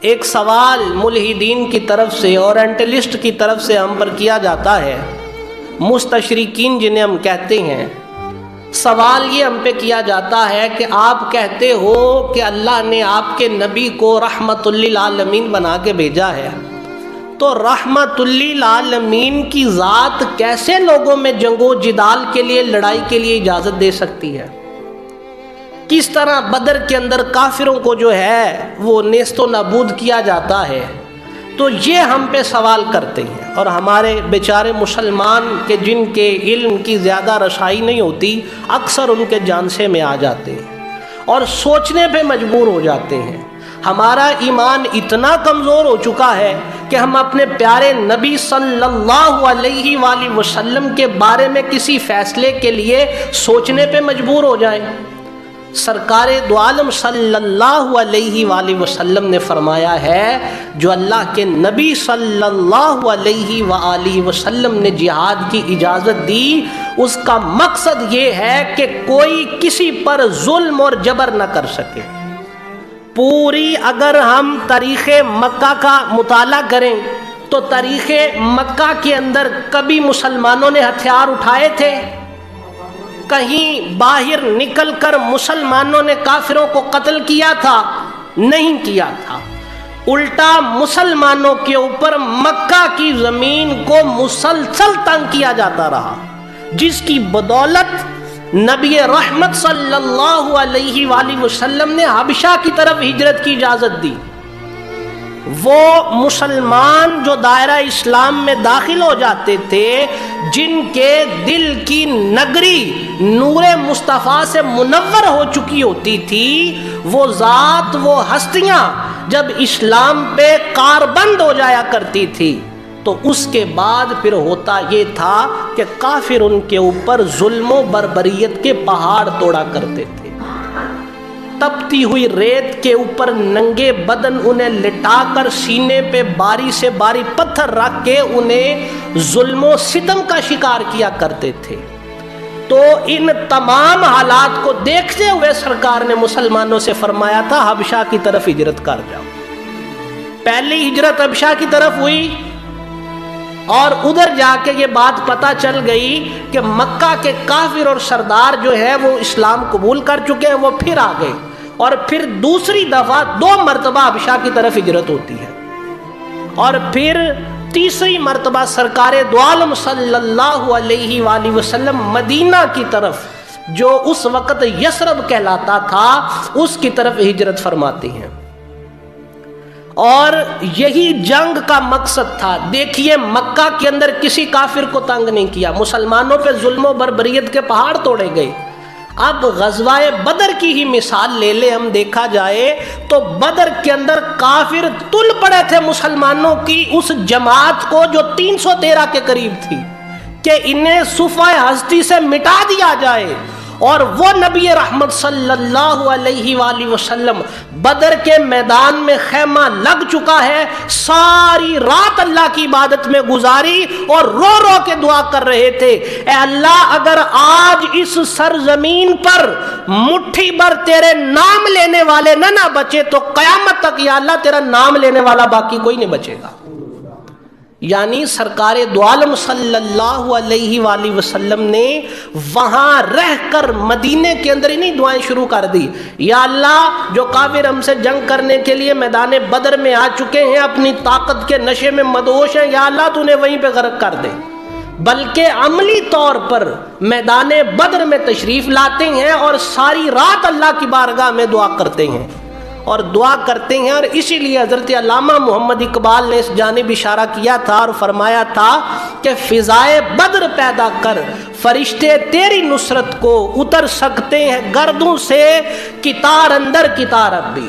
ایک سوال ملحدین کی طرف سے اورینٹلسٹ کی طرف سے ہم پر کیا جاتا ہے، مستشرقین جنہیں ہم کہتے ہیں، سوال یہ ہم پہ کیا جاتا ہے کہ آپ کہتے ہو کہ اللہ نے آپ کے نبی کو رحمت للعالمین بنا کے بھیجا ہے، تو رحمت للعالمین کی ذات کیسے لوگوں میں جنگ و جدال کے لیے، لڑائی کے لیے اجازت دے سکتی ہے؟ کس طرح بدر کے اندر کافروں کو جو ہے وہ نیست و نابود کیا جاتا ہے؟ تو یہ ہم پہ سوال کرتے ہیں، اور ہمارے بیچارے مسلمان کے جن کے علم کی زیادہ رسائی نہیں ہوتی، اکثر ان کے جانشے میں آ جاتے ہیں اور سوچنے پہ مجبور ہو جاتے ہیں۔ ہمارا ایمان اتنا کمزور ہو چکا ہے کہ ہم اپنے پیارے نبی صلی اللہ علیہ وآلہ وسلم کے بارے میں کسی فیصلے کے لیے سوچنے پہ مجبور ہو جائیں۔ سرکار دو عالم صلی اللہ علیہ وآلہ وسلم نے فرمایا ہے، جو اللہ کے نبی صلی اللہ علیہ وآلہ وسلم نے جہاد کی اجازت دی، اس کا مقصد یہ ہے کہ کوئی کسی پر ظلم اور جبر نہ کر سکے۔ پوری اگر ہم تاریخ مکہ کا مطالعہ کریں تو تاریخ مکہ کے اندر کبھی مسلمانوں نے ہتھیار اٹھائے تھے؟ کہیں باہر نکل کر مسلمانوں نے کافروں کو قتل کیا تھا؟ نہیں کیا تھا۔ الٹا مسلمانوں کے اوپر مکہ کی زمین کو مسلسل تنگ کیا جاتا رہا، جس کی بدولت نبی رحمت صلی اللہ علیہ وآلہ وسلم نے حبشہ کی طرف ہجرت کی اجازت دی۔ وہ مسلمان جو دائرہ اسلام میں داخل ہو جاتے تھے، جن کے دل کی نگری نور مصطفیٰ سے منور ہو چکی ہوتی تھی، وہ ذات، وہ ہستیاں جب اسلام پہ کاربند ہو جایا کرتی تھی، تو اس کے بعد پھر ہوتا یہ تھا کہ کافر ان کے اوپر ظلم و بربریت کے پہاڑ توڑا کرتے تھے۔ تپتی ہوئی ریت کے اوپر ننگے بدن انہیں لٹا کر سینے پہ باری سے باری پتھر رکھ کے انہیں ظلم و ستم کا شکار کیا کرتے تھے۔ تو ان تمام حالات کو دیکھتے ہوئے سرکار نے مسلمانوں سے فرمایا تھا، حبشہ کی طرف ہجرت کر جاؤ۔ پہلی ہجرت حبشہ کی طرف ہوئی، اور ادھر جا کے یہ بات پتہ چل گئی کہ مکہ کے کافر اور سردار جو ہے وہ اسلام قبول کر چکے ہیں، وہ پھر آ گئے، اور پھر دوسری دفعہ 2 مرتبہ حبشہ کی طرف ہجرت ہوتی ہے، اور پھر تیسری مرتبہ سرکار دو عالم صلی اللہ علیہ وآلہ وسلم مدینہ کی طرف، جو اس وقت یثرب کہلاتا تھا، اس کی طرف ہجرت فرماتے ہیں۔ اور یہی جنگ کا مقصد تھا۔ دیکھیے مکہ کے اندر کسی کافر کو تنگ نہیں کیا، مسلمانوں پہ ظلم و بربریت کے پہاڑ توڑے گئے۔ اب غزوہ بدر کی ہی مثال لے لے ہم، دیکھا جائے تو بدر کے اندر کافر تل پڑے تھے مسلمانوں کی اس جماعت کو جو 313 کے قریب تھی، کہ انہیں صفحہ ہستی سے مٹا دیا جائے، اور وہ نبی رحمت صلی اللہ علیہ وآلہ وسلم بدر کے میدان میں خیمہ لگ چکا ہے، ساری رات اللہ کی عبادت میں گزاری اور رو رو کے دعا کر رہے تھے، اے اللہ اگر آج اس سرزمین پر مٹھی بھر تیرے نام لینے والے نہ بچے تو قیامت تک یا اللہ تیرا نام لینے والا باقی کوئی نہیں بچے گا۔ یعنی سرکار دو عالم صلی اللہ علیہ وآلہ وسلم نے وہاں رہ کر مدینے کے اندر ہی نہیں دعائیں شروع کر دی، یا اللہ جو کافر ہم سے جنگ کرنے کے لیے میدان بدر میں آ چکے ہیں، اپنی طاقت کے نشے میں مدہوش ہیں، یا اللہ تو انہیں وہیں پہ غرق کر دے، بلکہ عملی طور پر میدان بدر میں تشریف لاتے ہیں اور ساری رات اللہ کی بارگاہ میں دعا کرتے ہیں اور دعا کرتے ہیں۔ اور اسی لیے حضرت علامہ محمد اقبال نے اس جانب اشارہ کیا تھا اور فرمایا تھا کہ فضائے بدر پیدا کر، فرشتے تیری نصرت کو اتر سکتے ہیں گردوں سے، کتار اندر کتار اب بھی۔